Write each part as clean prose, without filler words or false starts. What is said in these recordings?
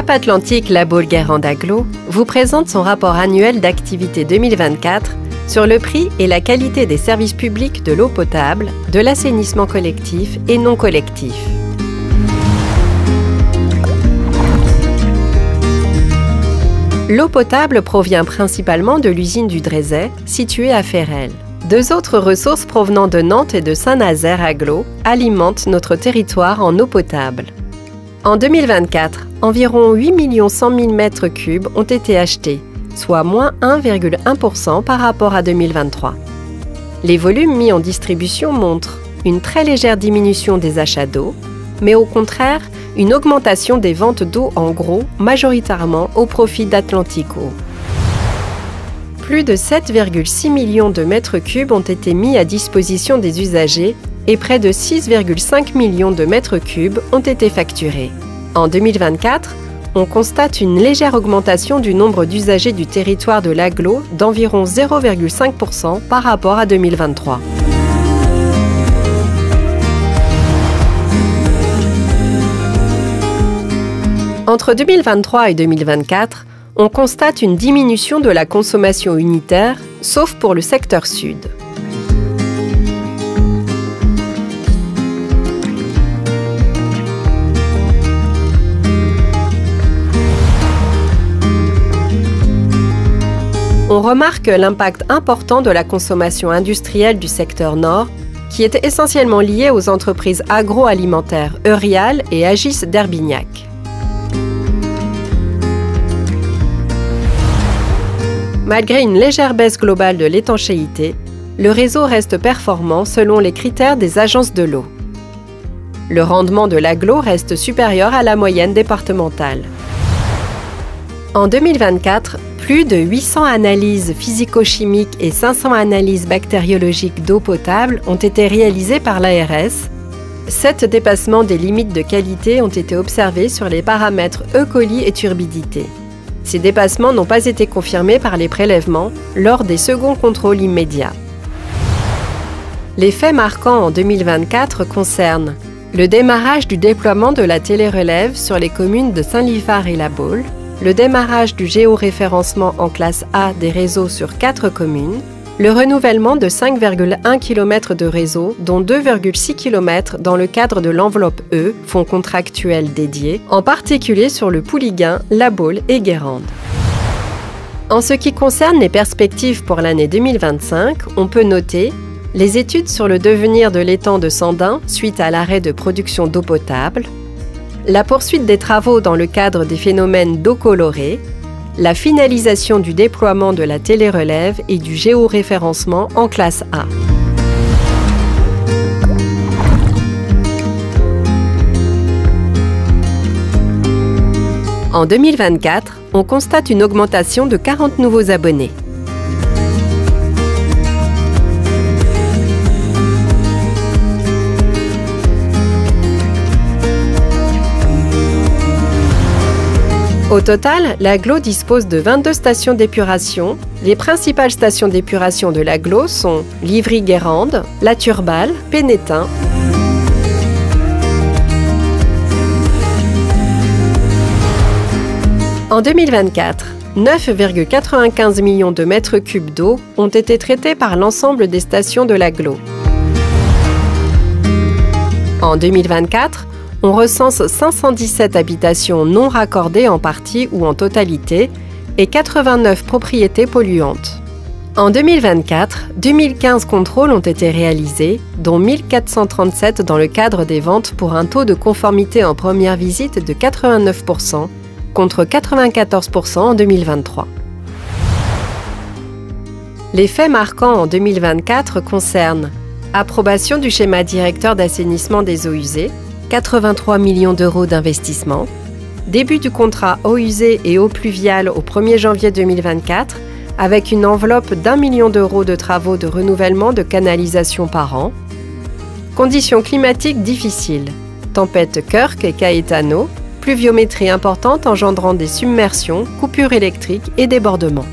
Nappe Atlantique La Baule-Guérande Agglo vous présente son rapport annuel d'activité 2024 sur le prix et la qualité des services publics de l'eau potable, de l'assainissement collectif et non collectif. L'eau potable provient principalement de l'usine du Drézet, située à Ferrel. Deux autres ressources provenant de Nantes et de Saint-Nazaire Agglo alimentent notre territoire en eau potable. En 2024, environ 8 100 000 m3 ont été achetés, soit moins 1,1% par rapport à 2023. Les volumes mis en distribution montrent une très légère diminution des achats d'eau, mais au contraire, une augmentation des ventes d'eau en gros, majoritairement au profit d'Atlantico. Plus de 7,6 millions de mètres cubes ont été mis à disposition des usagers et près de 6,5 millions de mètres cubes ont été facturés. En 2024, on constate une légère augmentation du nombre d'usagers du territoire de l'Agglo d'environ 0,5% par rapport à 2023. Entre 2023 et 2024, on constate une diminution de la consommation unitaire, sauf pour le secteur sud. On remarque l'impact important de la consommation industrielle du secteur nord, qui est essentiellement liée aux entreprises agroalimentaires Eurial et Agis d'Herbignac. Malgré une légère baisse globale de l'étanchéité, le réseau reste performant selon les critères des agences de l'eau. Le rendement de l'Agglo reste supérieur à la moyenne départementale. En 2024, plus de 800 analyses physico-chimiques et 500 analyses bactériologiques d'eau potable ont été réalisées par l'ARS. 7 dépassements des limites de qualité ont été observés sur les paramètres E. coli et turbidité. Ces dépassements n'ont pas été confirmés par les prélèvements lors des seconds contrôles immédiats. Les faits marquants en 2024 concernent le démarrage du déploiement de la télérelève sur les communes de Saint-Liphard et La Baule, le démarrage du géoréférencement en classe A des réseaux sur 4 communes, le renouvellement de 5,1 km de réseau, dont 2,6 km dans le cadre de l'enveloppe E, fonds contractuel dédié, en particulier sur le Pouliguen, La Baule et Guérande. En ce qui concerne les perspectives pour l'année 2025, on peut noter les études sur le devenir de l'étang de Sandin suite à l'arrêt de production d'eau potable, la poursuite des travaux dans le cadre des phénomènes d'eau colorée, la finalisation du déploiement de la télérelève et du géoréférencement en classe A. En 2024, on constate une augmentation de 40 nouveaux abonnés. Au total, l'Agglo dispose de 22 stations d'épuration. Les principales stations d'épuration de l'Agglo sont Livry-Guérande, La Turballe, Pénétin. En 2024, 9,95 millions de mètres cubes d'eau ont été traités par l'ensemble des stations de l'Agglo. En 2024, on recense 517 habitations non raccordées en partie ou en totalité et 89 propriétés polluantes. En 2024, 2015 contrôles ont été réalisés, dont 1437 dans le cadre des ventes pour un taux de conformité en première visite de 89%, contre 94% en 2023. Les faits marquants en 2024 concernent approbation du schéma directeur d'assainissement des eaux usées, 83 millions d'euros d'investissement, début du contrat eaux usées et eaux pluviales au 1er janvier 2024 avec une enveloppe d'1 million d'euros de travaux de renouvellement de canalisation par an, conditions climatiques difficiles, tempêtes Kirk et Caetano, pluviométrie importante engendrant des submersions, coupures électriques et débordements.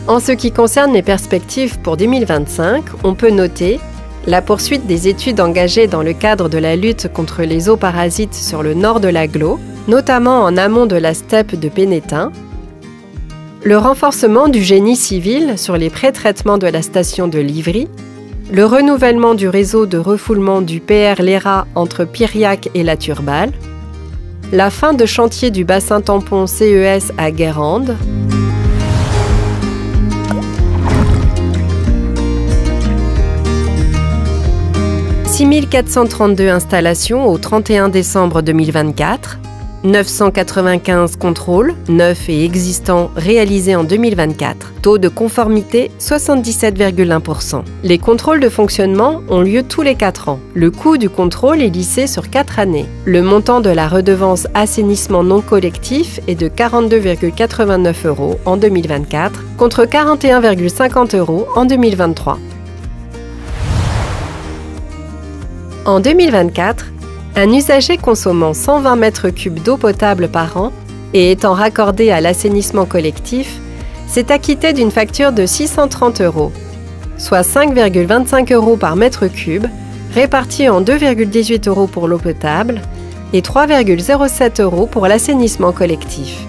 En ce qui concerne les perspectives pour 2025, on peut noter La poursuite des études engagées dans le cadre de la lutte contre les eaux parasites sur le nord de l'Agglo, notamment en amont de la steppe de Pénétin, le renforcement du génie civil sur les pré-traitements de la station de Livry, le renouvellement du réseau de refoulement du PR Léra entre Piriac et la Turballe, la fin de chantier du bassin tampon CES à Guérande, « 6432 installations au 31 décembre 2024, 995 contrôles, neufs et existants réalisés en 2024. Taux de conformité 77,1%. Les contrôles de fonctionnement ont lieu tous les 4 ans. Le coût du contrôle est lissé sur 4 années. Le montant de la redevance assainissement non collectif est de 42,89 € en 2024 contre 41,50 € en 2023. En 2024, un usager consommant 120 m3 d'eau potable par an et étant raccordé à l'assainissement collectif s'est acquitté d'une facture de 630 €, soit 5,25 € par mètre cube, répartie en 2,18 € pour l'eau potable et 3,07 € pour l'assainissement collectif.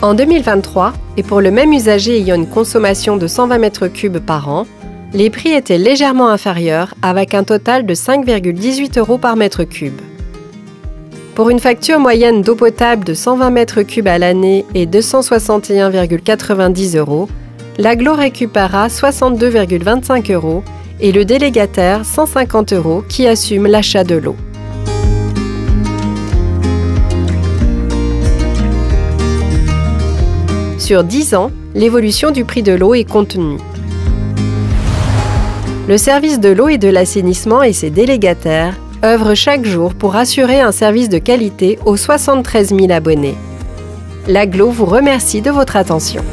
En 2023, et pour le même usager ayant une consommation de 120 m3 par an, les prix étaient légèrement inférieurs avec un total de 5,18 € par mètre cube. Pour une facture moyenne d'eau potable de 120 m3 à l'année et 261,90 €, l'Agglo récupérera 62,25 € et le délégataire 150 € qui assume l'achat de l'eau. Sur 10 ans, l'évolution du prix de l'eau est contenue. Le service de l'eau et de l'assainissement et ses délégataires œuvrent chaque jour pour assurer un service de qualité aux 73 000 abonnés. L'Agglo vous remercie de votre attention.